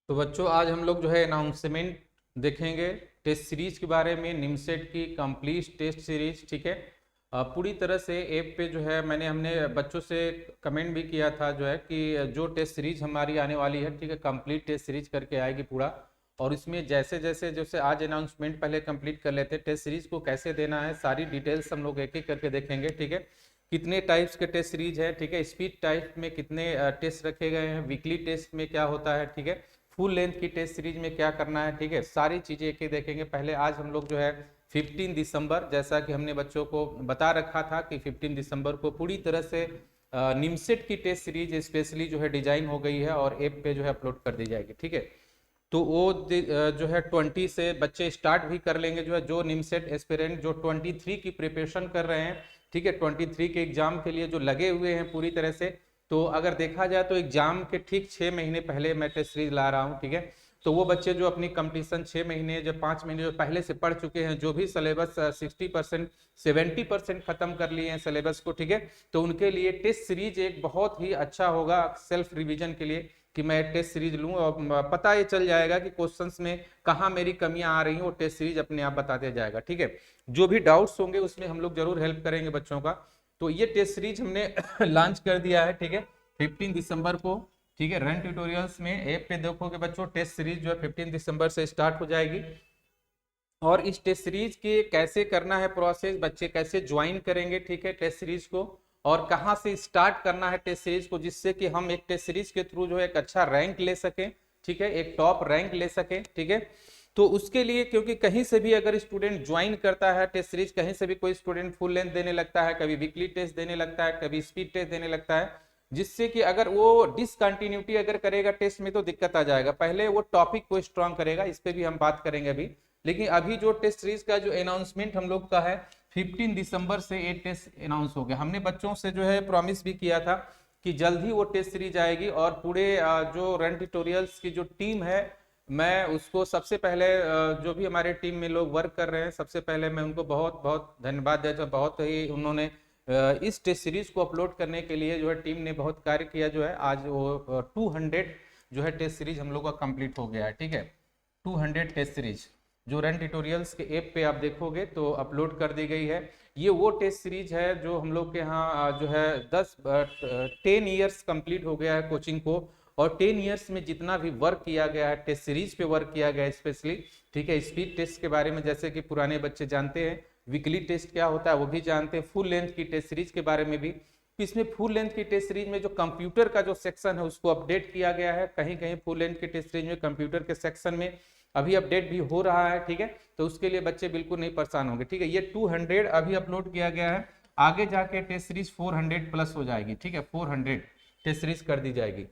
तो बच्चों आज हम लोग जो है अनाउंसमेंट देखेंगे टेस्ट सीरीज के बारे में। निमसेट की कंप्लीट टेस्ट सीरीज, ठीक है। पूरी तरह से ऐप पे जो है हमने बच्चों से कमेंट भी किया था जो है कि जो टेस्ट सीरीज हमारी आने वाली है, ठीक है, कंप्लीट टेस्ट सीरीज करके आएगी पूरा। और इसमें जैसे जैसे जैसे आज अनाउंसमेंट पहले कंप्लीट कर लेते हैं, टेस्ट सीरीज को कैसे देना है सारी डिटेल्स हम लोग एक एक करके देखेंगे, ठीक है। कितने टाइप्स के टेस्ट सीरीज है, ठीक है, स्पीड टाइप में कितने टेस्ट रखे गए हैं, वीकली टेस्ट में क्या होता है, ठीक है, फुल लेंथ की टेस्ट सीरीज में क्या करना है, ठीक है, सारी चीजें एक एक देखेंगे। पहले आज हम लोग जो है 15 दिसंबर, जैसा कि हमने बच्चों को बता रखा था कि 15 दिसंबर को पूरी तरह से निमसेट की टेस्ट सीरीज स्पेशली जो है डिजाइन हो गई है और ऐप पे जो है अपलोड कर दी जाएगी, ठीक है। तो वो जो है 20 से बच्चे स्टार्ट भी कर लेंगे, जो है जो निमसेट एस्पिरेंट जो 23 की प्रिपरेशन कर रहे हैं, ठीक है, 23 के एग्जाम के लिए जो लगे हुए हैं पूरी तरह से। तो अगर देखा जाए तो एग्जाम के ठीक 6 महीने पहले मैं टेस्ट सीरीज ला रहा हूँ, ठीक है। तो वो बच्चे जो अपनी कंपटीशन 6 महीने जो 5 महीने जो पहले से पढ़ चुके हैं, जो भी सिलेबस 60% 70% खत्म कर लिए हैं सिलेबस को, ठीक है, तो उनके लिए टेस्ट सीरीज एक बहुत ही अच्छा होगा सेल्फ रिवीजन के लिए कि मैं टेस्ट सीरीज लूँ और पता ये चल जाएगा कि क्वेश्चंस में कहाँ मेरी कमियां आ रही हैं, वो टेस्ट सीरीज अपने आप बता दिया जाएगा, ठीक है। जो भी डाउट्स होंगे उसमें हम लोग जरूर हेल्प करेंगे बच्चों का। तो ये टेस्ट सीरीज हमने लॉन्च कर दिया है, ठीक है, 15 दिसंबर को, ठीक है। रन ट्यूटोरियल्स में ऐप पे देखोगे बच्चों, टेस्ट सीरीज जो है 15 दिसंबर से स्टार्ट हो जाएगी। और इस टेस्ट सीरीज के कैसे करना है प्रोसेस, बच्चे कैसे ज्वाइन करेंगे, ठीक है, टेस्ट सीरीज को, और कहाँ से स्टार्ट करना है टेस्ट सीरीज को, जिससे कि हम एक टेस्ट सीरीज के थ्रू जो है एक अच्छा रैंक ले सकें, ठीक है, एक टॉप रैंक ले सकें, ठीक है। तो उसके लिए, क्योंकि कहीं से भी अगर स्टूडेंट ज्वाइन करता है टेस्ट सीरीज, कहीं से भी कोई स्टूडेंट फुल लेंथ देने लगता है, कभी वीकली टेस्ट देने लगता है, कभी स्पीड टेस्ट देने लगता है, जिससे कि अगर वो डिसकंटिन्यूटी अगर करेगा टेस्ट में तो दिक्कत आ जाएगा। पहले वो टॉपिक को स्ट्रांग करेगा, इस पे भी हम बात करेंगे अभी। लेकिन अभी जो टेस्ट सीरीज का जो अनाउंसमेंट हम लोग का है 15 दिसंबर से ये टेस्ट अनाउंस हो गया। हमने बच्चों से जो है प्रॉमिस भी किया था कि जल्द ही वो टेस्ट सीरीज आएगी, और पूरे जो रन ट्यूटोरियल्स की जो टीम है, मैं उसको सबसे पहले जो भी हमारे टीम में लोग वर्क कर रहे हैं, सबसे पहले मैं उनको बहुत बहुत धन्यवाद देता हूं। बहुत ही उन्होंने इस टेस्ट सीरीज को अपलोड करने के लिए जो है टीम ने बहुत कार्य किया। जो है आज वो 200 जो है टेस्ट सीरीज हम लोग का कंप्लीट हो गया है, ठीक है। 200 टेस्ट सीरीज जो रन ट्यूटोरियल्स के ऐप पे आप देखोगे तो अपलोड कर दी गई है। ये वो टेस्ट सीरीज है जो हम लोग के यहाँ जो है 10 ईयर्स कंप्लीट हो गया है कोचिंग को, और 10 ईयर्स में जितना भी वर्क किया गया है टेस्ट सीरीज पे वर्क किया गया है स्पेशली, ठीक है। स्पीड टेस्ट के बारे में जैसे कि पुराने बच्चे जानते हैं, वीकली टेस्ट क्या होता है वो भी जानते हैं, फुल लेंथ की टेस्ट सीरीज के बारे में भी। इसमें फुल लेंथ की टेस्ट सीरीज में जो कंप्यूटर का जो सेक्शन है उसको अपडेट किया गया है। कहीं कहीं फुल लेंथ की टेस्ट सीरीज में कंप्यूटर के सेक्शन में अभी अपडेट भी हो रहा है, ठीक है। तो उसके लिए बच्चे बिल्कुल नहीं परेशान होंगे, ठीक है। ये 200 अभी अपलोड किया गया है, आगे जाके टेस्ट सीरीज 400 प्लस हो जाएगी, ठीक है, 400 टेस्ट सीरीज कर दी जाएगी।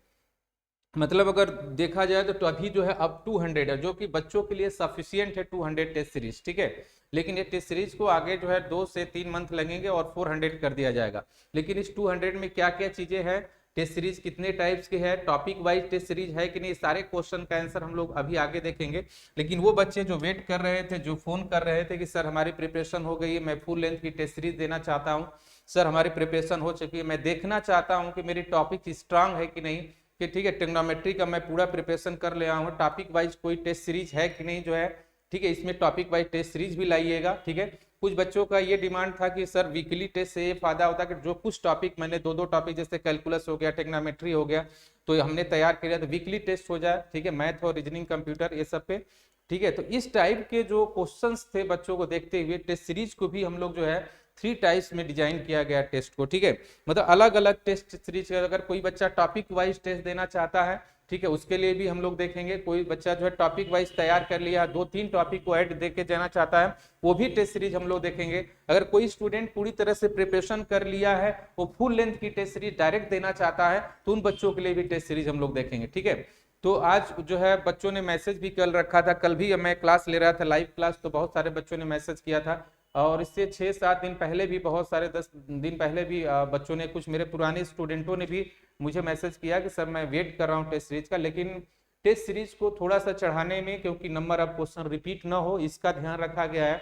मतलब अगर देखा जाए तो अभी जो है अब 200 है, जो कि बच्चों के लिए सफिशियंट है 200 टेस्ट सीरीज, ठीक है। लेकिन ये टेस्ट सीरीज को आगे जो है 2 से 3 मंथ लगेंगे और 400 कर दिया जाएगा। लेकिन इस 200 में क्या क्या चीजें हैं, टेस्ट सीरीज कितने टाइप्स के है, टॉपिक वाइज टेस्ट सीरीज है कि नहीं, सारे क्वेश्चन का आंसर हम लोग अभी आगे देखेंगे। लेकिन वो बच्चे जो वेट कर रहे थे, जो फोन कर रहे थे कि सर हमारी प्रिपरेशन हो गई है, मैं फुल लेंथ की टेस्ट सीरीज देना चाहता हूँ, सर हमारी प्रिपरेशन हो चुकी है, मैं देखना चाहता हूँ कि मेरी टॉपिक स्ट्रांग है कि नहीं, कि ठीक है ट्रिग्नोमेट्री का मैं पूरा प्रिपरेशन कर ले हूँ, टॉपिक वाइज कोई टेस्ट सीरीज है कि नहीं जो है, ठीक है, इसमें टॉपिक वाइज टेस्ट सीरीज भी लाइएगा, ठीक है। कुछ बच्चों का ये डिमांड था कि सर वीकली टेस्ट से ये फायदा होता है कि जो कुछ टॉपिक मैंने दो टॉपिक जैसे कैलकुलस हो गया, ट्रिग्नोमेट्री हो गया, तो हमने तैयार किया तो वीकली टेस्ट हो जाए, ठीक है, मैथ और रीजनिंग कंप्यूटर ये सब पे, ठीक है। तो इस टाइप के जो क्वेश्चंस थे बच्चों को देखते हुए टेस्ट सीरीज को भी हम लोग जो है 3 टाइप्स में डिजाइन किया गया टेस्ट को, ठीक है। मतलब अलग अलग टेस्ट सीरीज, अगर कोई बच्चा टॉपिक वाइज टेस्ट देना चाहता है, ठीक है, उसके लिए भी हम लोग देखेंगे। कोई बच्चा जो है टॉपिक वाइज तैयार कर लिया, 2-3 टॉपिक को ऐड देके जाना चाहता है, वो भी टेस्ट सीरीज हम लोग देखेंगे। अगर कोई स्टूडेंट पूरी तरह से प्रिपरेशन कर लिया है, वो फुल लेंथ की टेस्ट सीरीज डायरेक्ट देना चाहता है, तो उन बच्चों के लिए भी टेस्ट सीरीज हम लोग देखेंगे, ठीक है। तो आज जो है बच्चों ने मैसेज भी कल रखा था, कल भी मैं क्लास ले रहा था लाइव क्लास, तो बहुत सारे बच्चों ने मैसेज किया था। और इससे 6-7 दिन पहले भी बहुत सारे 10 दिन पहले भी बच्चों ने, कुछ मेरे पुराने स्टूडेंटों ने भी मुझे मैसेज किया कि सर मैं वेट कर रहा हूँ टेस्ट सीरीज का। लेकिन टेस्ट सीरीज को थोड़ा सा चढ़ाने में, क्योंकि नंबर ऑफ क्वेश्चन रिपीट ना हो, इसका ध्यान रखा गया है।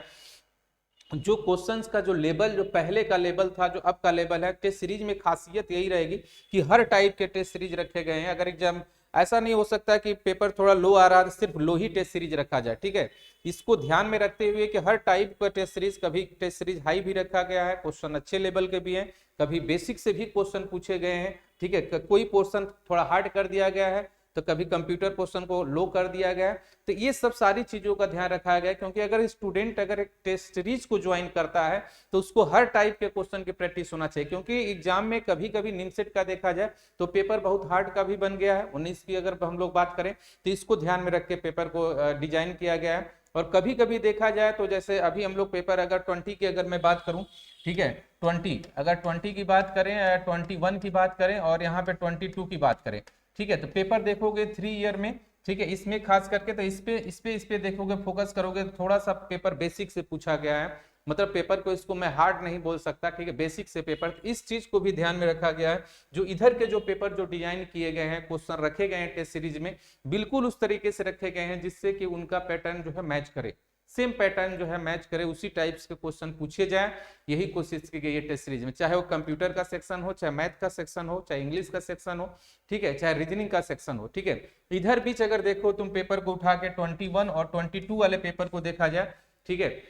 जो क्वेश्चंस का जो लेवल, जो पहले का लेवल था, जो अब का लेवल है, टेस्ट सीरीज में खासियत यही रहेगी कि हर टाइप के टेस्ट सीरीज रखे गए हैं। अगर एग्जाम ऐसा नहीं हो सकता कि पेपर थोड़ा लो आ रहा है सिर्फ लो ही टेस्ट सीरीज रखा जाए, ठीक है। इसको ध्यान में रखते हुए कि हर टाइप का टेस्ट सीरीज, कभी टेस्ट सीरीज हाई भी रखा गया है, क्वेश्चन अच्छे लेवल के भी हैं, कभी बेसिक से भी क्वेश्चन पूछे गए हैं, ठीक है। कोई पोर्शन थोड़ा हार्ड कर दिया गया है, तो कभी कंप्यूटर पोर्शन को लो कर दिया गया है। तो ये सब सारी चीजों का ध्यान रखा गया है, क्योंकि अगर स्टूडेंट अगर एक टेस्ट सीरीज को ज्वाइन करता है तो उसको हर टाइप के क्वेश्चन की प्रैक्टिस होना चाहिए, क्योंकि एग्जाम में कभी कभी निमसेट का देखा जाए तो पेपर बहुत हार्ड का भी बन गया है 19 की अगर हम लोग बात करें, तो इसको ध्यान में रख के पेपर को डिजाइन किया गया है। और कभी कभी देखा जाए तो जैसे अभी हम लोग पेपर अगर 20 की अगर मैं बात करूं, ठीक है, 20 अगर 20 की बात करें, 21 की बात करें और यहाँ पे 22 की बात करें, ठीक है, तो पेपर देखोगे 3 ईयर में, ठीक है, इसमें खास करके तो इस पे देखोगे, फोकस करोगे तो थोड़ा सा पेपर बेसिक से पूछा गया है, मतलब पेपर को इसको मैं हार्ड नहीं बोल सकता, ठीक है, बेसिक से पेपर, इस चीज को भी ध्यान में रखा गया है। जो इधर के जो पेपर जो डिजाइन किए गए हैं, क्वेश्चन रखे गए हैं टेस्ट सीरीज में, बिल्कुल उस तरीके से रखे गए हैं जिससे कि उनका पैटर्न जो है मैच करे, सेम पैटर्न जो है मैच करे, उसी टाइप्स के क्वेश्चन पूछे जाए, यही कोशिश की गई है टेस्ट सीरीज में। चाहे वो कंप्यूटर का सेक्शन हो, चाहे मैथ का सेक्शन हो, चाहे इंग्लिश का सेक्शन हो, ठीक है, चाहे रीजनिंग का सेक्शन हो, ठीक है। इधर बीच अगर देखो तुम पेपर को उठा के 21 और 22 वाले पेपर को देखा जाए, ठीक है,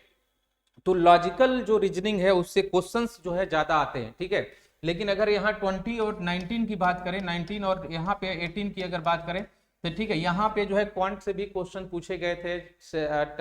तो लॉजिकल जो रीजनिंग है उससे क्वेश्चंस जो है ज्यादा आते हैं, ठीक है। लेकिन अगर यहाँ 20 और 19 की बात करें, 19 और यहाँ पे 18 की अगर बात करें, तो ठीक है, यहाँ पे जो है क्वांट से भी क्वेश्चन पूछे गए थे,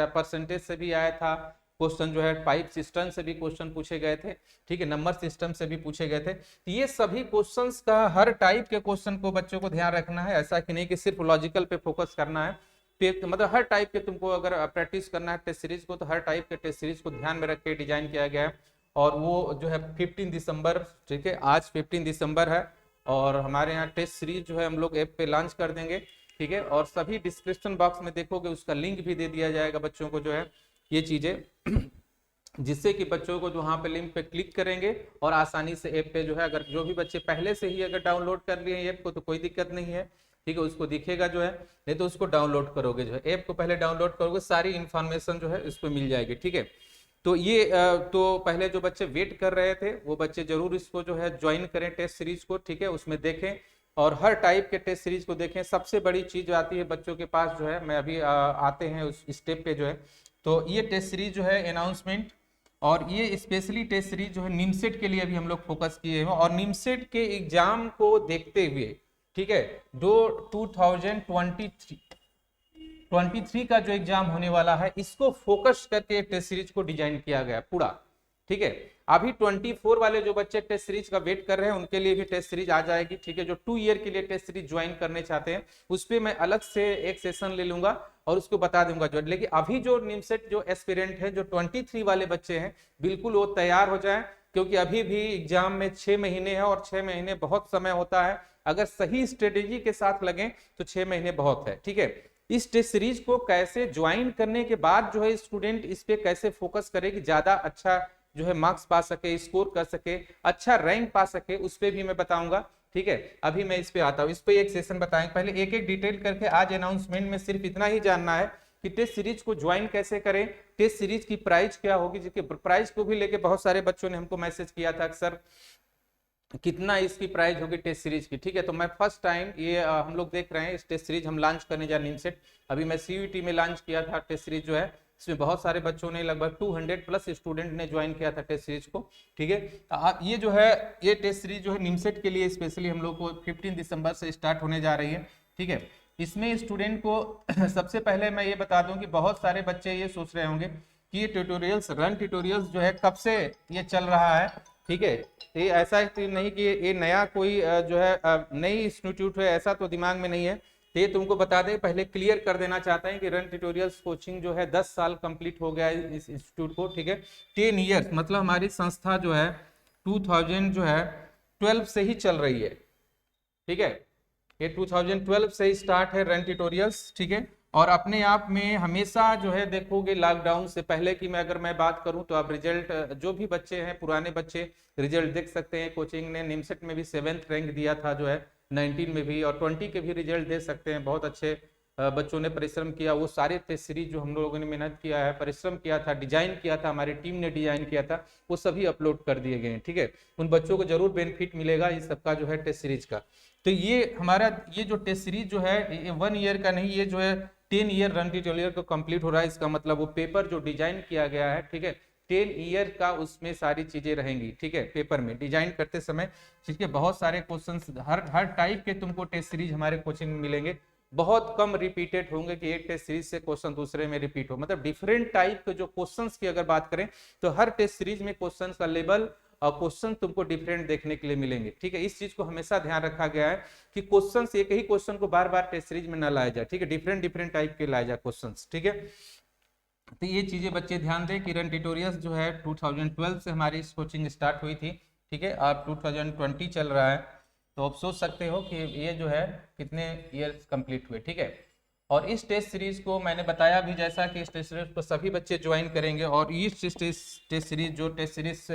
परसेंटेज से भी आया था क्वेश्चन, जो है पाइप सिस्टम से भी क्वेश्चन पूछे गए थे, ठीक है, नंबर सिस्टम से भी पूछे गए थे। ये सभी क्वेश्चंस का, हर टाइप के क्वेश्चन को बच्चों को ध्यान रखना है, ऐसा कि नहीं कि सिर्फ लॉजिकल पे फोकस करना है, मतलब हर टाइप के तुमको अगर प्रैक्टिस करना है टेस्ट सीरीज को, तो हर टाइप के टेस्ट सीरीज को ध्यान में रख के डिजाइन किया गया है। और वो जो है 15 दिसंबर, ठीक है, आज 15 दिसंबर है, और हमारे यहाँ टेस्ट सीरीज जो है हम लोग ऐप पे लॉन्च कर देंगे, ठीक है। और सभी डिस्क्रिप्शन बॉक्स में देखोगे उसका लिंक भी दे दिया जाएगा बच्चों को, जो है ये चीजें जिससे कि बच्चों को जो वहाँ पे लिंक पे क्लिक करेंगे और आसानी से ऐप पे जो है, अगर जो भी बच्चे पहले से ही अगर डाउनलोड कर लिए ऐप को तो कोई दिक्कत नहीं है, ठीक है, उसको दिखेगा जो है, नहीं तो उसको डाउनलोड करोगे, जो है ऐप को पहले डाउनलोड करोगे, सारी इंफॉर्मेशन जो है इस पर मिल जाएगी, ठीक है। तो ये तो पहले जो बच्चे वेट कर रहे थे वो बच्चे जरूर इसको जो है ज्वाइन करें टेस्ट सीरीज को, ठीक है, उसमें देखें और हर टाइप के टेस्ट सीरीज को देखें। सबसे बड़ी चीज आती है बच्चों के पास, जो है मैं अभी आते हैं उस स्टेप पे, जो है तो ये टेस्ट सीरीज जो है अनाउंसमेंट, और ये स्पेशली टेस्ट सीरीज जो है निमसेट के लिए अभी हम लोग फोकस किए हैं, और निमसेट के एग्जाम को देखते हुए, ठीक है, जो 2023 का जो एग्जाम होने वाला है, इसको फोकस करके टेस्ट सीरीज को डिजाइन किया गया पूरा, ठीक है। अभी 24 वाले जो बच्चे टेस्ट सीरीज का वेट कर रहे हैं उनके लिए भी टेस्ट सीरीज आ जाएगी, ठीक है। जो 2 ईयर के लिए टेस्ट सीरीज ज्वाइन करने चाहते हैं उस पर मैं अलग से एक सेशन ले लूंगा और उसको बता दूंगा जो, लेकिन अभी जो निमसेट जो एस्पिरेंट है, जो 23 वाले बच्चे हैं, बिल्कुल वो तैयार हो जाए, क्योंकि अभी भी एग्जाम में 6 महीने है, और 6 महीने बहुत समय होता है, अगर सही स्ट्रेटेजी के साथ लगे तो 6 महीने बहुत है, ठीक है। इस टेस्ट सीरीज को कैसे ज्वाइन करने के बाद जो है स्टूडेंट इस पे कैसे फोकस करे कि ज्यादा अच्छा जो है मार्क्स पा सके, स्कोर कर सके, अच्छा रैंक पा सके, उस पर भी मैं बताऊंगा, ठीक है। अभी मैं इस पे आता हूँ, इस पे एक सेशन बताएंगे, पहले एक एक डिटेल करके आज अनाउंसमेंट में सिर्फ इतना ही जानना है कि टेस्ट सीरीज को ज्वाइन कैसे करें, टेस्ट सीरीज की प्राइस क्या होगी, जिसके प्राइस को भी लेके बहुत सारे बच्चों ने हमको मैसेज किया था सर कितना इसकी प्राइस होगी टेस्ट सीरीज की, ठीक है। तो मैं फर्स्ट टाइम ये हम लोग देख रहे हैं, इस टेस्ट सीरीज हम लॉन्च करने जा रहे हैं निमसेट, अभी मैं सीयूईटी में लॉन्च किया था टेस्ट सीरीज जो है, इसमें बहुत सारे बच्चों ने, लगभग 200 प्लस स्टूडेंट ने ज्वाइन किया था टेस्ट सीरीज को, ठीक है। आप ये जो है, ये टेस्ट सीरीज जो है निमसेट के लिए स्पेशली हम लोग को 15 दिसंबर से स्टार्ट होने जा रही है, ठीक है। इसमें स्टूडेंट को सबसे पहले मैं ये बता दूं कि बहुत सारे बच्चे ये सोच रहे होंगे कि ये ट्यूटोरियल्स, रन ट्यूटोरियल्स जो है कब से ये चल रहा है, ठीक है। ये ऐसा नहीं कि ये नया कोई जो है नई इंस्टीट्यूट है, ऐसा तो दिमाग में नहीं है। तो ये तुमको बता दें, पहले क्लियर कर देना चाहते हैं कि रन ट्यूटोरियल्स कोचिंग जो है 10 साल कंप्लीट हो गया है इस इंस्टीट्यूट को, ठीक है। 10 ईयर्स मतलब हमारी संस्था जो है 2000 जो है 12 से ही चल रही है, ठीक है। ये 2012 से ही स्टार्ट है रन ट्यूटोरियल्स, ठीक है। और अपने आप में हमेशा जो है देखोगे, लॉकडाउन से पहले की मैं अगर मैं बात करूं तो आप रिजल्ट, जो भी बच्चे हैं पुराने बच्चे रिजल्ट देख सकते हैं। कोचिंग ने निमसेट में भी 7th रैंक दिया था जो है 19 में भी, और 20 के भी रिजल्ट दे सकते हैं, बहुत अच्छे बच्चों ने परिश्रम किया, वो सारे टेस्ट सीरीज जो हम लोगों ने मेहनत किया है, परिश्रम किया था, डिजाइन किया था, हमारी टीम ने डिजाइन किया था, वो सभी अपलोड कर दिए गए हैं। ठीक है, उन बच्चों को जरूर बेनिफिट मिलेगा इस सबका जो है टेस्ट सीरीज का। तो ये हमारा ये जो टेस्ट सीरीज जो है ये 1 ईयर का नहीं, ये जो है 10 ईयर रन ट्यूटोरियल को कंप्लीट हो रहा है। इसका मतलब वो पेपर जो डिजाइन किया गया है, ठीक है, 10 ईयर का उसमें सारी चीजें रहेंगी। ठीक है, पेपर में डिजाइन करते समय, ठीक है, बहुत सारे क्वेश्चंस हर टाइप के तुमको टेस्ट सीरीज हमारे कोचिंग में मिलेंगे। बहुत कम रिपीटेड होंगे कि एक टेस्ट सीरीज से क्वेश्चन दूसरे में रिपीट हो, मतलब डिफरेंट टाइप के जो क्वेश्चंस की अगर बात करें तो हर टेस्ट सीरीज में क्वेश्चंस का लेवल और क्वेश्चन तुमको डिफरेंट देखने के लिए मिलेंगे। ठीक है, इस चीज को हमेशा ध्यान रखा गया है कि क्वेश्चंस एक ही क्वेश्चन को बार बार टेस्ट सीरीज में ना लाया जाए। ठीक है, डिफरेंट डिफरेंट टाइप के लाया जाए क्वेश्चंस। ठीक है, तो ये चीजें बच्चे ध्यान दें कि रन ट्यूटोरियल्स जो है 2012 से हमारी इस कोचिंग स्टार्ट हुई थी। ठीक है, अब 2020 चल रहा है, तो आप सोच सकते हो कि ये जो है कितने ईयर्स कंप्लीट हुए। ठीक है, और इस टेस्ट सीरीज को मैंने बताया भी जैसा कि इस टेस्ट सीरीज को सभी बच्चे ज्वाइन करेंगे, और इस टेस्ट सीरीज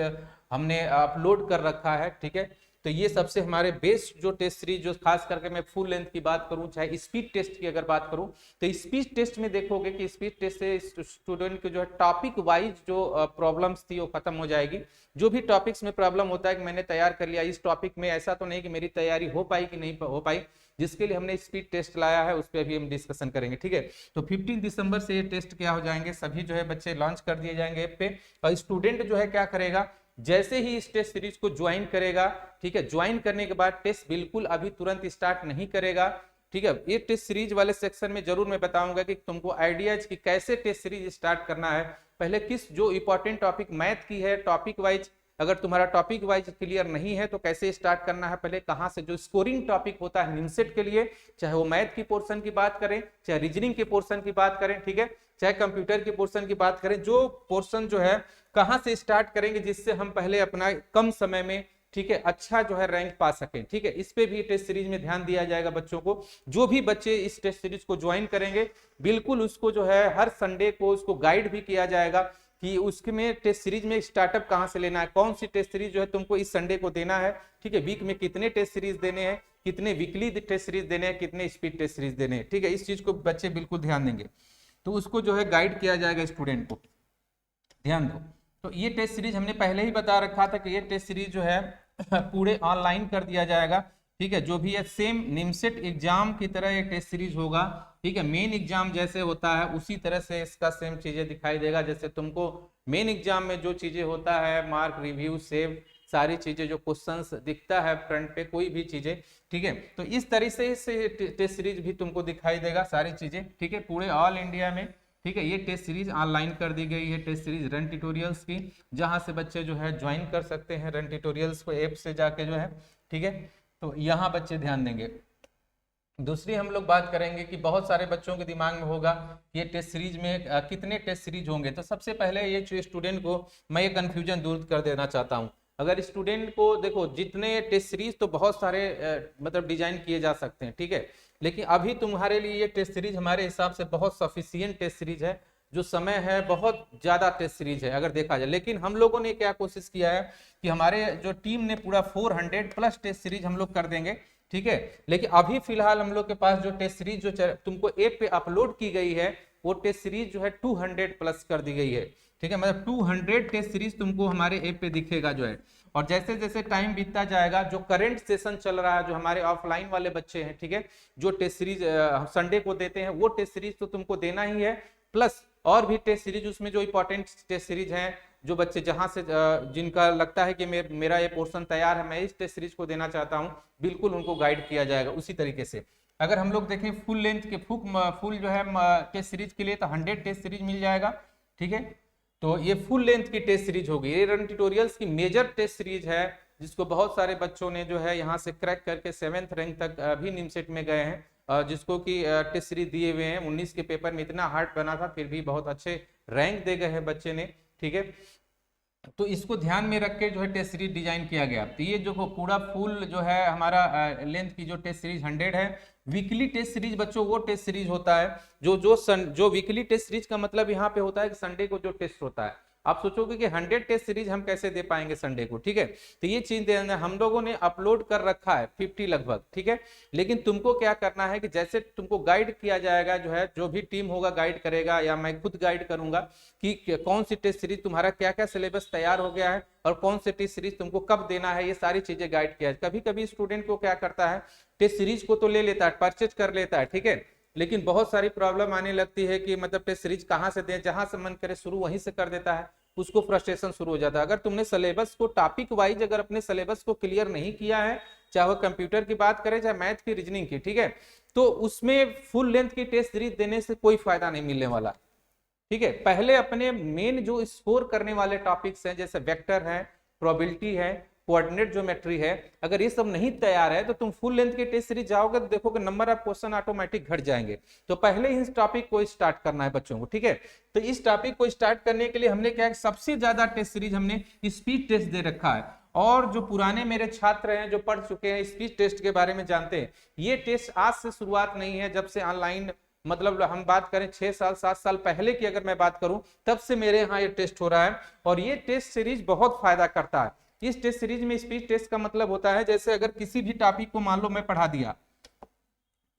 हमने अपलोड कर रखा है। ठीक है, तो ये सबसे हमारे बेस्ट जो टेस्ट सीरीज, जो खास करके मैं फुल लेंथ की बात करूं, चाहे स्पीड टेस्ट की अगर बात करूं, तो स्पीड टेस्ट में देखोगे कि स्पीड टेस्ट से स्टूडेंट के जो है टॉपिक वाइज जो प्रॉब्लम्स थी वो खत्म हो जाएगी। जो भी टॉपिक्स में प्रॉब्लम होता है कि मैंने तैयार कर लिया इस टॉपिक में, ऐसा तो नहीं कि मेरी तैयारी हो पाई कि नहीं हो पाई, जिसके लिए हमने स्पीड टेस्ट लाया है उस पर भी हम डिस्कशन करेंगे। ठीक है, तो 15 दिसंबर से ये टेस्ट क्या हो जाएंगे, सभी जो है बच्चे लॉन्च कर दिए जाएंगे ऐप पे। और स्टूडेंट जो है क्या करेगा, जैसे ही इस टेस्ट सीरीज को ज्वाइन करेगा, ठीक है, ज्वाइन करने के बाद टेस्ट बिल्कुल अभी तुरंत स्टार्ट नहीं करेगा। ठीक है, ये टेस्ट सीरीज वाले सेक्शन में जरूर मैं बताऊंगा कि तुमको आइडियाज कि कैसे टेस्ट सीरीज स्टार्ट करना है, पहले किस जो इंपॉर्टेंट टॉपिक मैथ की है टॉपिक वाइज, अगर तुम्हारा टॉपिक वाइज क्लियर नहीं है तो कैसे स्टार्ट करना है, पहले कहां से, जो स्कोरिंग टॉपिक होता है निमसेट के लिए, चाहे वो मैथ की पोर्शन की बात करें, चाहे रीजनिंग के पोर्शन की बात करें, ठीक है, चाहे कंप्यूटर के पोर्शन की बात करें, जो पोर्शन जो है कहां से स्टार्ट करेंगे जिससे हम पहले अपना कम समय में, ठीक है, अच्छा जो है रैंक पा सकें। ठीक है, इस पे भी टेस्ट सीरीज में ध्यान दिया जाएगा बच्चों को। जो भी बच्चे इस टेस्ट सीरीज को ज्वाइन करेंगे बिल्कुल उसको जो है हर संडे को उसको गाइड भी किया जाएगा कि उसके में टेस्ट सीरीज में स्टार्टअप कहां से लेना है, कौन सी टेस्ट सीरीज जो है तुमको इस संडे को देना है। ठीक है, वीक में कितने टेस्ट सीरीज देने हैं, कितने वीकली टेस्ट सीरीज देने हैं, कितने स्पीड टेस्ट सीरीज देने हैं। ठीक है, इस चीज को बच्चे बिल्कुल ध्यान देंगे, तो उसको जो है गाइड किया जाएगा स्टूडेंट को, ध्यान दो। तो ये टेस्ट सीरीज हमने पहले ही बता रखा था कि ये टेस्ट सीरीज जो है पूरे ऑनलाइन कर दिया जाएगा। ठीक है, जो भी है सेम निमसेट एग्जाम की तरह ये टेस्ट सीरीज होगा। ठीक है, मेन एग्जाम जैसे होता है उसी तरह से इसका सेम चीजें दिखाई देगा, जैसे तुमको मेन एग्जाम में जो चीजें होता है, मार्क, रिव्यू, सेव, सारी चीजें जो क्वेश्चंस दिखता है फ्रंट पे कोई भी चीजें, ठीक है, तो इस तरीके से टेस्ट सीरीज भी तुमको दिखाई देगा सारी चीजें। ठीक है, पूरे ऑल इंडिया में। ठीक है, ये टेस्ट सीरीज ऑनलाइन कर दी गई है, टेस्ट सीरीज रन ट्यूटोरियल्स की, जहां से बच्चे जो है ज्वाइन कर सकते हैं रन ट्यूटोरियल्स को ऐप से जाके जो है। ठीक है, तो यहाँ बच्चे ध्यान देंगे। दूसरी हम लोग बात करेंगे कि बहुत सारे बच्चों के दिमाग में होगा कि ये टेस्ट सीरीज में कितने टेस्ट सीरीज होंगे। तो सबसे पहले ये जो स्टूडेंट को मैं ये कंफ्यूजन दूर कर देना चाहता हूँ। अगर स्टूडेंट को देखो, जितने टेस्ट सीरीज तो बहुत सारे मतलब डिजाइन किए जा सकते हैं, ठीक है, लेकिन अभी तुम्हारे लिए ये टेस्ट सीरीज हमारे हिसाब से बहुत सफिशियंट टेस्ट सीरीज है, जो समय है बहुत ज्यादा टेस्ट सीरीज है अगर देखा जाए। लेकिन हम लोगों ने क्या कोशिश किया है कि हमारे जो टीम ने पूरा 400 प्लस टेस्ट सीरीज हम लोग कर देंगे। ठीक है, लेकिन अभी फिलहाल हम लोग के पास जो टेस्ट सीरीज जो तुमको ऐप पे अपलोड की गई है वो टेस्ट सीरीज जो है 200 प्लस कर दी गई है। ठीक है, मतलब 200 टेस्ट सीरीज तुमको हमारे ऐप पे दिखेगा जो है। और जैसे जैसे टाइम बीतता जाएगा, जो करंट सेशन चल रहा है, जो हमारे ऑफलाइन वाले बच्चे हैं, ठीक है, जो टेस्ट सीरीज संडे को देते हैं, वो टेस्ट सीरीज तो तुमको देना ही है, प्लस और भी टेस्ट सीरीज उसमें जो इंपॉर्टेंट टेस्ट सीरीज हैं, जो बच्चे जहां से जिनका लगता है कि मेरा ये पोर्शन तैयार है, मैं इस टेस्ट सीरीज को देना चाहता हूं, बिल्कुल उनको गाइड किया जाएगा उसी तरीके से। अगर हम लोग देखें फुल लेंथ के फुल जो है टेस्ट सीरीज के लिए तो 100 टेस्ट सीरीज मिल जाएगा। ठीक है, तो ये फुल लेंथ की टेस्ट सीरीज होगी। ये रन ट्यूटोरियल्स की मेजर टेस्ट सीरीज है, जिसको बहुत सारे बच्चों ने जो है यहाँ से क्रैक करके 7th रैंक तक भी निमसेट में गए हैं, जिसको कि टेस्ट सीरीज दिए हुए हैं। 19 के पेपर में इतना हार्ड बना था, फिर भी बहुत अच्छे रैंक दे गए हैं बच्चे ने। ठीक है, तो इसको ध्यान में रख के जो है टेस्ट सीरीज डिजाइन किया गया। तो ये जो पूरा फुल जो है हमारा लेंथ की जो टेस्ट सीरीज 100 है। वीकली टेस्ट सीरीज बच्चों वो टेस्ट सीरीज होता है जो वीकली टेस्ट सीरीज का मतलब यहाँ पे होता है कि संडे को जो टेस्ट होता है आप सोचोगे कि 100 टेस्ट सीरीज हम कैसे दे पाएंगे संडे को, ठीक है। तो ये चीज देना, हम लोगों ने अपलोड कर रखा है 50 लगभग, ठीक है। लेकिन तुमको क्या करना है कि जैसे तुमको गाइड किया जाएगा, जो है जो भी टीम होगा गाइड करेगा या मैं खुद गाइड करूंगा कि कौन सी टेस्ट सीरीज तुम्हारा क्या क्या सिलेबस तैयार हो गया है और कौन सी टेस्ट सीरीज तुमको कब देना है, ये सारी चीजें गाइड किया है। कभी कभी स्टूडेंट को क्या करता है, टेस्ट सीरीज को तो ले लेता है, परचेज कर लेता है, ठीक है, लेकिन बहुत सारी प्रॉब्लम आने लगती है कि मतलब टेस्ट सीरीज कहाँ से दें, जहां से मन करे शुरू वहीं से कर देता है, उसको फ्रस्ट्रेशन शुरू हो जाता है। अगर तुमने सिलेबस को टॉपिक वाइज अगर अपने सिलेबस को क्लियर नहीं किया है, चाहे वो कंप्यूटर की बात करें चाहे मैथ की, रीजनिंग की, ठीक है, तो उसमें फुल लेंथ की टेस्ट सीरीज देने से कोई फायदा नहीं मिलने वाला, ठीक है। पहले अपने मेन जो स्कोर करने वाले टॉपिक्स हैं, जैसे वेक्टर है, प्रोबेबिलिटी है, कोऑर्डिनेट ज्योमेट्री है, अगर ये सब नहीं तैयार है तो तुम फुल लेंथ की टेस्ट सीरीज जाओगे तो देखोगे नंबर ऑफ क्वेश्चन ऑटोमेटिक घट जाएंगे। तो पहले इस टॉपिक को स्टार्ट करना है बच्चों को, ठीक है। तो इस टॉपिक को स्टार्ट करने के लिए हमने क्या है, सबसे ज्यादा टेस्ट सीरीज हमने स्पीड टेस्ट दे रखा है। और जो पुराने मेरे छात्र हैं जो पढ़ चुके हैं, स्पीड टेस्ट के बारे में जानते हैं, ये टेस्ट आज से शुरुआत नहीं है, जब से ऑनलाइन मतलब हम बात करें 6 साल 7 साल पहले की अगर मैं बात करूं, तब से मेरे यहाँ ये टेस्ट हो रहा है। और ये टेस्ट सीरीज बहुत फायदा करता है। इस टेस्ट सीरीज में स्पीच टेस्ट का मतलब होता है, जैसे अगर किसी भी टॉपिक को मान लो मैं पढ़ा दिया,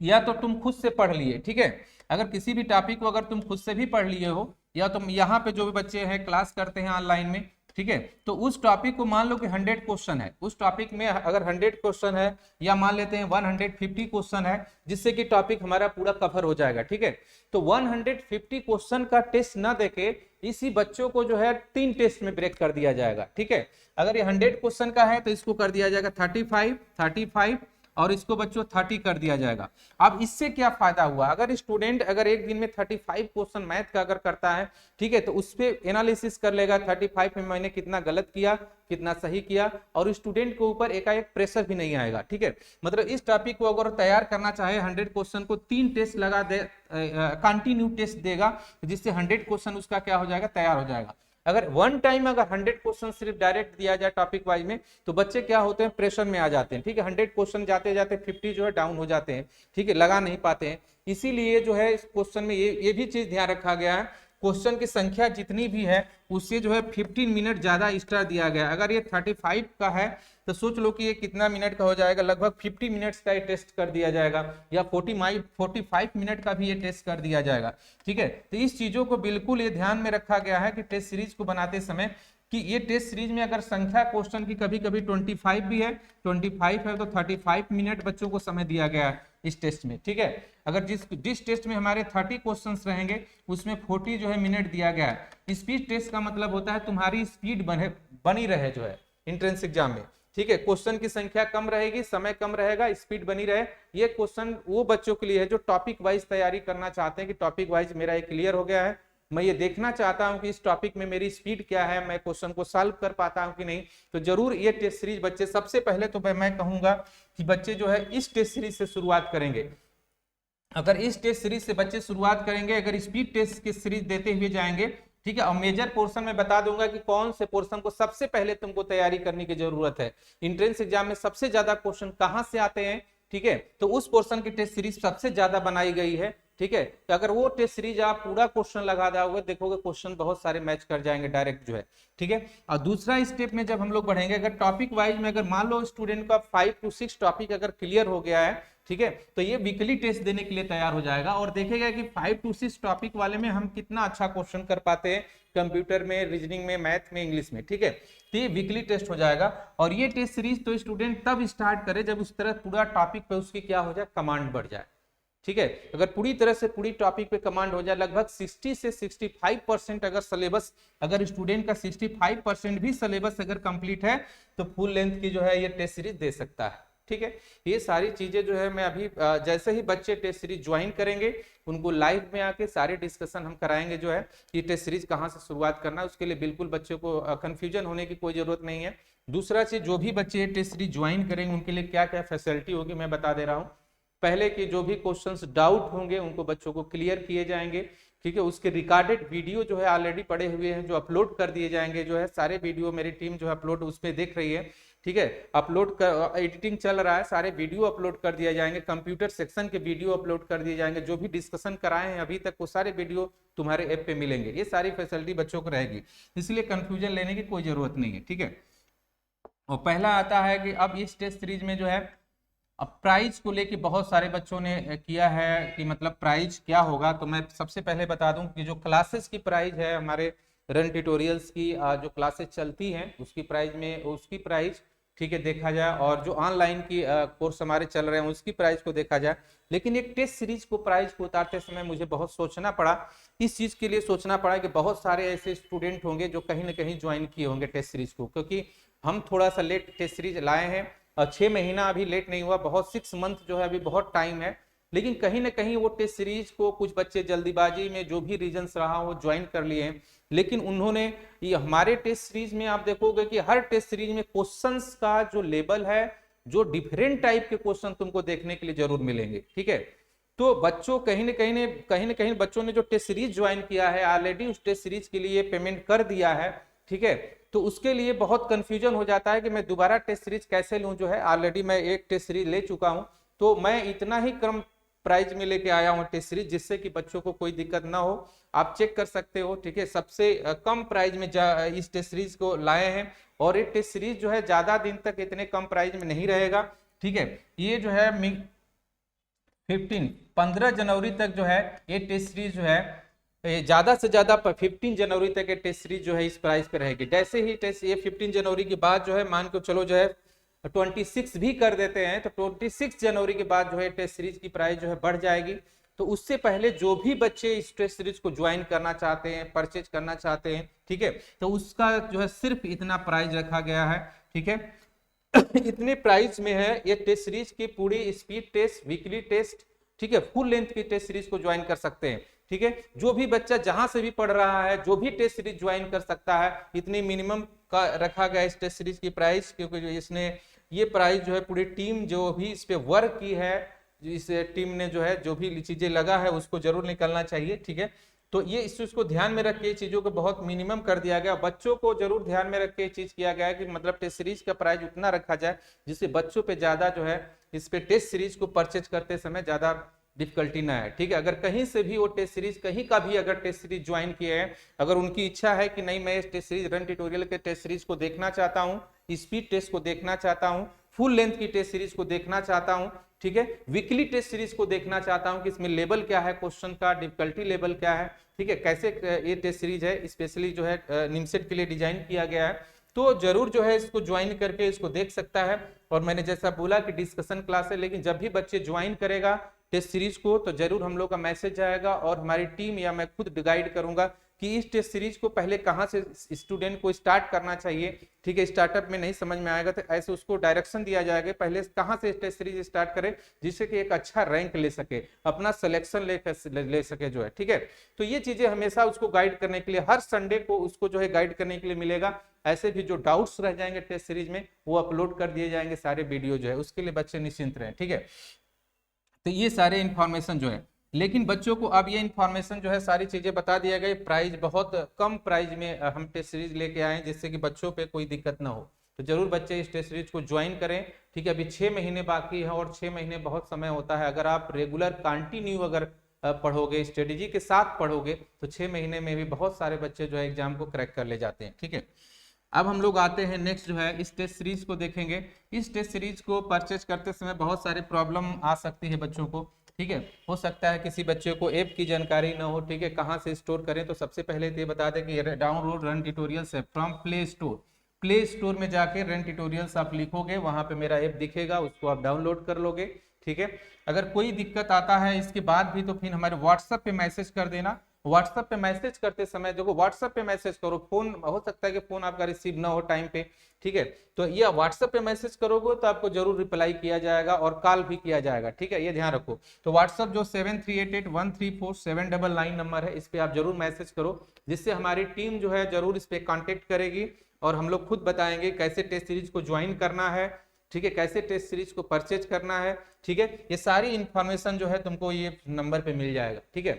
या तो तुम खुद से पढ़ लिए, ठीक है, अगर किसी भी टॉपिक को अगर तुम खुद से भी पढ़ लिए हो, या तुम यहाँ पे जो भी बच्चे हैं क्लास करते हैं ऑनलाइन में, ठीक है, तो उस टॉपिक को मान लो कि 100 क्वेश्चन है, उस टॉपिक में अगर 100 क्वेश्चन है, या मान लेते हैं 150 क्वेश्चन है, जिससे कि टॉपिक हमारा पूरा कवर हो जाएगा, ठीक है। तो 150 क्वेश्चन का टेस्ट ना देके इसी बच्चों को जो है 3 टेस्ट में ब्रेक कर दिया जाएगा, ठीक है। अगर ये 100 क्वेश्चन का है तो इसको कर दिया जाएगा 35 और इसको बच्चों 30 कर दिया जाएगा। अब इससे क्या फायदा हुआ, अगर स्टूडेंट अगर एक दिन में 35 क्वेश्चन मैथ का अगर करता है, ठीक है, तो उस पर एनालिसिस कर लेगा 35 में मैंने कितना गलत किया कितना सही किया, और स्टूडेंट के ऊपर एकाएक प्रेशर भी नहीं आएगा, ठीक है। मतलब इस टॉपिक को अगर तैयार करना चाहे 100 क्वेश्चन को 3 टेस्ट लगा दे, कंटिन्यू टेस्ट देगा, जिससे 100 क्वेश्चन उसका क्या हो जाएगा, तैयार हो जाएगा। अगर वन टाइम अगर 100 क्वेश्चन सिर्फ डायरेक्ट दिया जाए टॉपिक वाइज में, तो बच्चे क्या होते हैं, प्रेशर में आ जाते हैं, ठीक है। 100 क्वेश्चन जाते जाते 50 जो है डाउन हो जाते हैं, ठीक है, लगा नहीं पाते हैं। इसीलिए जो है इस क्वेश्चन में ये भी चीज ध्यान रखा गया है, क्वेश्चन की संख्या जितनी भी है उससे जो है 15 मिनट ज्यादा एक्स्ट्रा दिया गया। अगर ये 35 का है तो सोच लो कि ये कितना मिनट का हो जाएगा, लगभग 50 मिनट्स का ये टेस्ट कर दिया जाएगा, या 45 मिनट का भी ये टेस्ट कर दिया जाएगा, ठीक है। तो इस चीजों को बिल्कुल ये ध्यान में रखा गया है कि टेस्ट सीरीज को बनाते समय कि ये टेस्ट सीरीज में अगर संख्या क्वेश्चन की कभी कभी 25 भी है, 25 है तो 35 मिनट बच्चों को समय दिया गया है इस टेस्ट में, ठीक है। अगर जिस टेस्ट में हमारे 30 क्वेश्चंस रहेंगे उसमें 40 जो है मिनट दिया गया है। स्पीड टेस्ट का मतलब होता है तुम्हारी स्पीड बनी रहे जो है एंट्रेंस एग्जाम में, ठीक है। क्वेश्चन की संख्या कम रहेगी, समय कम रहेगा, स्पीड बनी रहे। ये क्वेश्चन वो बच्चों के लिए है जो टॉपिक वाइज तैयारी करना चाहते हैं कि टॉपिक वाइज मेरा ये क्लियर हो गया है, मैं ये देखना चाहता हूं कि इस टॉपिक में मेरी स्पीड क्या है, मैं क्वेश्चन को सॉल्व कर पाता हूं कि नहीं। तो जरूर ये टेस्ट सीरीज बच्चे, सबसे पहले तो मैं कहूंगा कि बच्चे जो है इस टेस्ट सीरीज से शुरुआत करेंगे। अगर इस टेस्ट सीरीज से बच्चे शुरुआत करेंगे, अगर स्पीड टेस्ट की सीरीज देते हुए जाएंगे, ठीक है, और मेजर पोर्शन में बता दूंगा कि कौन से पोर्शन को सबसे पहले तुमको तैयारी करने की जरूरत है। एंट्रेंस एग्जाम में सबसे ज्यादा क्वेश्चन कहां से आते हैं, ठीक है, तो उस पोर्शन की टेस्ट सीरीज सबसे ज्यादा बनाई गई है, ठीक है। तो अगर वो टेस्ट सीरीज आप पूरा क्वेश्चन लगा दोगे, देखोगे क्वेश्चन बहुत सारे मैच कर जाएंगे डायरेक्ट जो है, ठीक है। और दूसरा स्टेप में जब हम लोग बढ़ेंगे, अगर टॉपिक वाइज में अगर मान लो स्टूडेंट का 5 to 6 टॉपिक अगर क्लियर हो गया है, ठीक है, तो ये वीकली टेस्ट देने के लिए तैयार हो जाएगा और देखेगा कि 5 to 6 टॉपिक वाले में हम कितना अच्छा क्वेश्चन कर पाते हैं, कंप्यूटर में, रीजनिंग में, मैथ में, इंग्लिश में, ठीक है। तो ये वीकली टेस्ट हो जाएगा। और ये टेस्ट सीरीज तो स्टूडेंट तब स्टार्ट करे जब उस तरह पूरा टॉपिक पे उसकी क्या हो जाए, कमांड बढ़ जाए, ठीक है। अगर पूरी तरह से पूरी टॉपिक पे कमांड हो जाए, लगभग 60 से 65% अगर सिलेबस, अगर स्टूडेंट का 65% भी सिलेबस अगर कंप्लीट है, तो फुल लेंथ की जो है ये टेस्ट सीरीज दे सकता है, ठीक है। ये सारी चीजें जो है मैं अभी जैसे ही बच्चे टेस्ट सीरीज ज्वाइन करेंगे, उनको लाइव में आके सारे डिस्कशन हम कराएंगे जो है कि टेस्ट सीरीज कहाँ से शुरुआत करना है। उसके लिए बिल्कुल बच्चों को कंफ्यूजन होने की कोई जरूरत नहीं है। दूसरा चीज, जो भी बच्चे टेस्ट सीरीज ज्वाइन करेंगे उनके लिए क्या क्या फैसिलिटी होगी मैं बता दे रहा हूँ। पहले के जो भी क्वेश्चंस डाउट होंगे उनको बच्चों को क्लियर किए जाएंगे, ठीक है। उसके रिकॉर्डेड वीडियो जो है ऑलरेडी पड़े हुए हैं, जो अपलोड कर दिए जाएंगे, जो है सारे वीडियो मेरी टीम जो है अपलोड उस पर देख रही है, ठीक है, अपलोड कर, एडिटिंग चल रहा है, सारे वीडियो अपलोड कर दिए जाएंगे, कंप्यूटर सेक्शन के वीडियो अपलोड कर दिए जाएंगे, जो भी डिस्कशन कराए हैं अभी तक वो सारे वीडियो तुम्हारे ऐप पे मिलेंगे। ये सारी फैसिलिटी बच्चों को रहेगी, इसलिए कंफ्यूजन लेने की कोई जरूरत नहीं है, ठीक है। और पहला आता है कि अब इस टेस्ट सीरीज में जो है, अब प्राइज को लेके बहुत सारे बच्चों ने किया है कि मतलब प्राइज क्या होगा। तो मैं सबसे पहले बता दूं कि जो क्लासेस की प्राइज है हमारे रन ट्यूटोरियल्स की, जो क्लासेस चलती हैं उसकी प्राइज में, उसकी प्राइस, ठीक है, देखा जाए, और जो ऑनलाइन की कोर्स हमारे चल रहे हैं उसकी प्राइस को देखा जाए। लेकिन एक टेस्ट सीरीज को प्राइस को उतारते समय मुझे बहुत सोचना पड़ा। इस चीज के लिए सोचना पड़ा कि बहुत सारे ऐसे स्टूडेंट होंगे जो कहीं ना कहीं ज्वाइन किए होंगे टेस्ट सीरीज को, क्योंकि हम थोड़ा सा लेट टेस्ट सीरीज लाए हैं, और 6 महीना अभी लेट नहीं हुआ, बहुत 6 मंथ जो है अभी बहुत टाइम है। लेकिन कहीं ना कहीं वो टेस्ट सीरीज को कुछ बच्चे जल्दीबाजी में जो भी रीजंस रहा वो ज्वाइन कर लिए हैं। लेकिन उन्होंने ये हमारे टेस्ट सीरीज में आप देखोगे कि हर टेस्ट सीरीज में क्वेश्चंस का जो लेवल है, जो डिफरेंट टाइप के क्वेश्चन तुमको देखने के लिए जरूर मिलेंगे, ठीक है। तो बच्चों कहीं ना कहीं बच्चों ने जो टेस्ट सीरीज ज्वाइन किया है ऑलरेडी, उस टेस्ट सीरीज के लिए पेमेंट कर दिया है, ठीक है। तो उसके लिए बहुत कंफ्यूजन हो जाता है कि मैं दोबारा टेस्ट सीरीज कैसे लूं, जो है ऑलरेडी मैं एक टेस्ट सीरीज ले चुका हूं, तो मैं इतना ही कम प्राइज में लेके आया हूं टेस्ट सीरीज, जिससे कि बच्चों को कोई दिक्कत ना हो। आप चेक कर सकते हो, ठीक है, सबसे कम प्राइज में इस टेस्ट सीरीज को लाए हैं, और ये टेस्ट सीरीज जो है ज्यादा दिन तक इतने कम प्राइज में नहीं रहेगा, ठीक है। ये जो है 15 जनवरी तक जो है ये टेस्ट सीरीज जो है ज्यादा से ज्यादा 15 जनवरी तक ये टेस्ट सीरीज जो है इस प्राइस पे रहेगी। जैसे ही टेस्ट ये 15 जनवरी के बाद जो है, मान के चलो जो है 26 भी कर देते हैं, तो 26 जनवरी के बाद जो है टेस्ट सीरीज की प्राइस जो है बढ़ जाएगी। तो उससे पहले जो भी बच्चे इस टेस्ट सीरीज को ज्वाइन करना चाहते हैं, परचेज करना चाहते हैं, ठीक है, तो उसका जो है सिर्फ इतना प्राइस रखा गया है, ठीक है। इतने प्राइस में है ये टेस्ट सीरीज की पूरी स्पीड टेस्ट, वीकली टेस्ट, ठीक है, फुल लेंथ की टेस्ट सीरीज को ज्वाइन कर सकते हैं, ठीक है। जो भी बच्चा जहां से भी पढ़ रहा है, जो भी टेस्ट सीरीज ज्वाइन कर सकता है, इतनी मिनिमम का रखा गया इस टेस्ट सीरीज की प्राइस, क्योंकि जो इसने ये प्राइस जो है पूरी टीम जो भी इस पे वर्क की है, इस टीम ने जो है जो भी चीजें लगा है उसको जरूर निकलना चाहिए, ठीक है। तो ये इस चीज को ध्यान में रख के चीजों को बहुत मिनिमम कर दिया गया, बच्चों को जरूर ध्यान में रख के चीज किया गया है कि मतलब टेस्ट सीरीज का प्राइस उतना रखा जाए जिससे बच्चों पे ज्यादा जो है इस पे टेस्ट सीरीज को परचेज करते समय ज्यादा डिफिकल्टी ना है, ठीक है। अगर कहीं से भी वो टेस्ट सीरीज, कहीं का भी अगर टेस्ट सीरीज ज्वाइन किए हैं, अगर उनकी इच्छा है कि नहीं मैं इस टेस्ट सीरीज रन ट्यूटोरियल के टेस्ट सीरीज को देखना चाहता हूँ, स्पीड टेस्ट को देखना चाहता हूँ, फुल लेंथ की टेस्ट सीरीज को देखना चाहता हूँ, ठीक है, वीकली टेस्ट सीरीज को देखना चाहता हूँ कि इसमें लेवल क्या है, क्वेश्चन का डिफिकल्टी लेवल क्या है, ठीक है, कैसे ये टेस्ट सीरीज है स्पेशली जो है निमसेट के लिए डिजाइन किया गया है, तो जरूर जो है इसको ज्वाइन करके इसको देख सकता है। और मैंने जैसा बोला कि डिस्कशन क्लास है, लेकिन जब भी बच्चे ज्वाइन करेगा टेस्ट सीरीज को तो जरूर हम लोग का मैसेज जाएगा, और हमारी टीम या मैं खुद गाइड करूंगा कि इस टेस्ट सीरीज को पहले कहां से स्टूडेंट को स्टार्ट करना चाहिए, ठीक है। स्टार्टअप में नहीं समझ में आएगा तो ऐसे उसको डायरेक्शन दिया जाएगा, पहले कहां से टेस्ट सीरीज स्टार्ट करे जिससे कि एक अच्छा रैंक ले सके, अपना सिलेक्शन ले सके जो है, ठीक है। तो ये चीजें हमेशा उसको गाइड करने के लिए हर संडे को उसको जो है गाइड करने के लिए मिलेगा। ऐसे भी जो डाउट्स रह जाएंगे टेस्ट सीरीज में वो अपलोड कर दिए जाएंगे सारे वीडियो जो है, उसके लिए बच्चे निश्चिंत रहें, ठीक है। तो ये सारे इंफॉर्मेशन जो है, लेकिन बच्चों को अब ये इंफॉर्मेशन जो है सारी चीजें बता दिया गया, प्राइस बहुत कम प्राइस में हम टेस्ट सीरीज लेके आए जिससे कि बच्चों पे कोई दिक्कत ना हो। तो जरूर बच्चे इस टेस्ट सीरीज को ज्वाइन करें, ठीक है। अभी 6 महीने बाकी है, और 6 महीने बहुत समय होता है। अगर आप रेगुलर कंटिन्यू अगर पढ़ोगे, स्ट्रेटेजी के साथ पढ़ोगे, तो 6 महीने में भी बहुत सारे बच्चे जो है एग्जाम को क्रैक कर ले जाते हैं, ठीक है। अब हम लोग आते हैं नेक्स्ट जो है इस टेस्ट सीरीज को देखेंगे। इस टेस्ट सीरीज को परचेज करते समय बहुत सारे प्रॉब्लम आ सकती है बच्चों को, ठीक है। हो सकता है किसी बच्चे को ऐप की जानकारी ना हो, ठीक है, कहाँ से स्टोर करें। तो सबसे पहले तो ये बता दें कि download run tutorials app from play store. Play store में जाके रन ट्यूटोरियल्स आप लिखोगे, वहां पे मेरा ऐप दिखेगा, उसको आप डाउनलोड कर लोगे, ठीक है। अगर कोई दिक्कत आता है इसके बाद भी तो फिर हमारे व्हाट्सएप पे मैसेज कर देना। व्हाट्सएप पे मैसेज करते समय देखो, व्हाट्सएप पे मैसेज करो, फोन हो सकता है कि फोन आपका रिसीव ना हो टाइम पे, ठीक है। तो ये व्हाट्सएप पे मैसेज करोगे तो आपको जरूर रिप्लाई किया जाएगा और कॉल भी किया जाएगा, ठीक है, ये ध्यान रखो। तो व्हाट्सएप जो 7388134799 नंबर है, इस पे आप जरूर मैसेज करो, जिससे हमारी टीम जो है जरूर इस पे कांटेक्ट करेगी, और हम लोग खुद बताएंगे कैसे टेस्ट सीरीज को ज्वाइन करना है, ठीक है, कैसे टेस्ट सीरीज को परचेज करना है, ठीक है। ये सारी इंफॉर्मेशन जो है तुमको ये नंबर पे मिल जाएगा, ठीक है।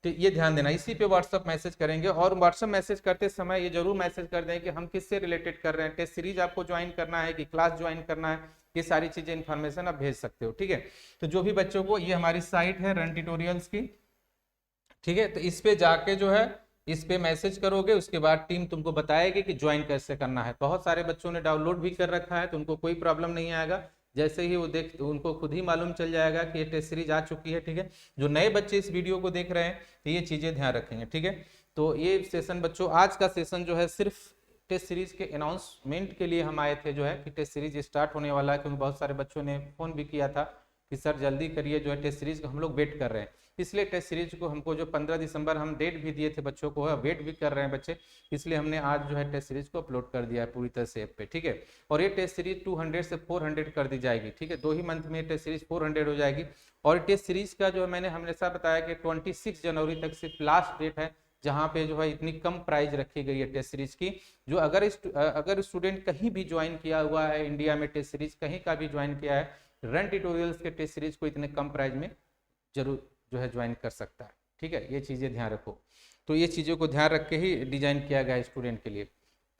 तो ये ध्यान देना, इसी पे व्हाट्सअप मैसेज करेंगे। और व्हाट्सअप मैसेज करते समय ये जरूर मैसेज कर दें कि हम किससे रिलेटेड कर रहे हैं, टेस्ट सीरीज आपको ज्वाइन करना है कि क्लास ज्वाइन करना है, ये सारी चीजें इन्फॉर्मेशन आप भेज सकते हो, ठीक है। तो जो भी बच्चों को, ये हमारी साइट है रन ट्यूटोरियल्स की, ठीक है, तो इस पे जाके जो है इस पे मैसेज करोगे, उसके बाद टीम तुमको बताएगी कि ज्वाइन कैसे करना है। बहुत सारे बच्चों ने डाउनलोड भी कर रखा है, तो उनको कोई प्रॉब्लम नहीं आएगा। जैसे ही वो देख, उनको खुद ही मालूम चल जाएगा कि ये टेस्ट सीरीज आ चुकी है, ठीक है। जो नए बच्चे इस वीडियो को देख रहे हैं तो ये चीजें ध्यान रखेंगे, ठीक है। तो ये सेशन बच्चों, आज का सेशन जो है सिर्फ टेस्ट सीरीज के अनाउंसमेंट के लिए हम आए थे, जो है कि टेस्ट सीरीज स्टार्ट होने वाला है। क्योंकि बहुत सारे बच्चों ने फोन भी किया था कि सर जल्दी करिए, जो है टेस्ट सीरीज को हम लोग वेट कर रहे हैं। इसलिए टेस्ट सीरीज को हमको जो 15 दिसंबर हम डेट भी दिए थे बच्चों को, वेट भी कर रहे हैं बच्चे, इसलिए हमने आज जो है टेस्ट सीरीज को अपलोड कर दिया है पूरी तरह से ऐप पे, ठीक है। और ये टेस्ट सीरीज 200 से 400 कर दी जाएगी, ठीक है। 2 ही मंथ में टेस्ट सीरीज 400 हो जाएगी। और टेस्ट सीरीज का जो मैंने हमेशा बताया कि 26 जनवरी तक सिर्फ लास्ट डेट है जहाँ पे जो है इतनी कम प्राइस रखी गई है टेस्ट सीरीज की। जो अगर स्टूडेंट कहीं भी ज्वाइन किया हुआ है इंडिया में, टेस्ट सीरीज कहीं का भी ज्वाइन किया है, रन ट्यूटोरियल्स के टेस्ट सीरीज को इतने कम प्राइस में जरूर जो है ज्वाइन कर सकता है, ठीक है। ये चीज़ें ध्यान रखो। तो ये चीज़ों को ध्यान रख के ही डिजाइन किया गया है स्टूडेंट के लिए।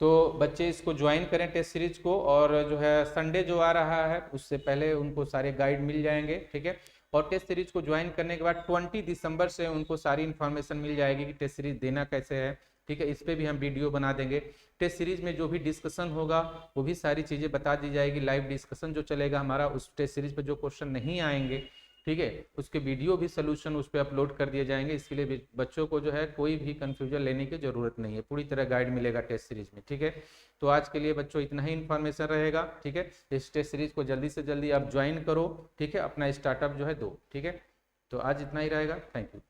तो बच्चे इसको ज्वाइन करें टेस्ट सीरीज को, और जो है संडे जो आ रहा है उससे पहले उनको सारे गाइड मिल जाएंगे, ठीक है। और टेस्ट सीरीज को ज्वाइन करने के बाद 20 दिसंबर से उनको सारी इन्फॉर्मेशन मिल जाएगी कि टेस्ट सीरीज देना कैसे है, ठीक है। इस पे भी हम वीडियो बना देंगे। टेस्ट सीरीज में जो भी डिस्कशन होगा वो भी सारी चीज़ें बता दी जाएगी। लाइव डिस्कशन जो चलेगा हमारा, उस टेस्ट सीरीज पे जो क्वेश्चन नहीं आएंगे, ठीक है, उसके वीडियो भी सोल्यूशन उस पर अपलोड कर दिए जाएंगे। इसके लिए बच्चों को जो है कोई भी कंफ्यूजन लेने की जरूरत नहीं है, पूरी तरह गाइड मिलेगा टेस्ट सीरीज में, ठीक है। तो आज के लिए बच्चों इतना ही इन्फॉर्मेशन रहेगा, ठीक है। इस टेस्ट सीरीज को जल्दी से जल्दी आप ज्वाइन करो, ठीक है, अपना स्टार्टअप जो है दो, ठीक है। तो आज इतना ही रहेगा, थैंक यू।